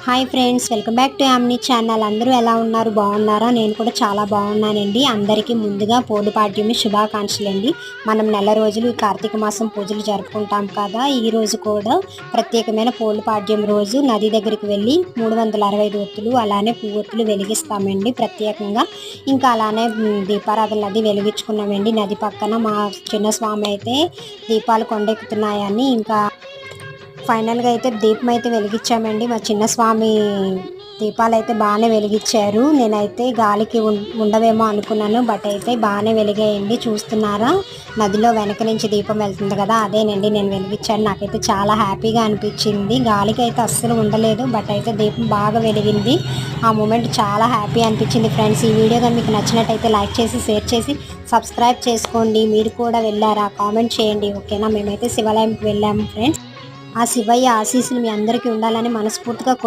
Hi friends, welcome back to Yamini channel. అందరూ ఎలా ఉన్నారు? బాగున్నారా? నేను కూడా చాలా బాగున్నానండి. అందరికీ ముందుగా పోలిపాడ్యమి శుభాకాంక్షలు అండి. మనం నెల రోజులు ఈ కార్తీక మాసం పూజలు జరుపుకుంటాం కదా. ఈ రోజు కూడా ప్రత్యేకమైన పోలిపాడ్యం రోజు నది దగ్గరికి వెళ్ళి 365 ఒత్తులు అలానే పువ్వొత్తులు వెలిగిస్తామండి ప్రత్యేకంగా. ఇంకా అలానే దీపారాధనలు అది వెలిగించుకున్నామండి. నది పక్కన మా చిన్న స్వామి అయితే దీపాలు కొండెక్కుతున్నాయని ఇంకా ఫైనల్గా అయితే దీపం అయితే వెలిగించామండి. మా చిన్న స్వామి దీపాలు అయితే బాగానే వెలిగించారు. నేనైతే గాలికి ఉండవేమో అనుకున్నాను, బట్ అయితే బాగానే వెలిగాయండి. చూస్తున్నారా, నదిలో వెనక నుంచి దీపం వెళ్తుంది కదా, అదేనండి నేను వెలిగించాను. నాకైతే చాలా హ్యాపీగా అనిపించింది. గాలికి అయితే అస్సలు ఉండలేదు, బట్ అయితే దీపం బాగా వెలిగింది. ఆ మూమెంట్ చాలా హ్యాపీ అనిపించింది ఫ్రెండ్స్. ఈ వీడియో కానీ మీకు నచ్చినట్టయితే లైక్ చేసి షేర్ చేసి సబ్స్క్రైబ్ చేసుకోండి. మీరు కూడా వెళ్ళారా? కామెంట్ చేయండి, ఓకేనా? మేమైతే శివాలయంకి వెళ్ళాము ఫ్రెండ్స్. ఆ శివయ్య ఆశీస్సులు మీ అందరికీ ఉండాలని మనస్ఫూర్తిగా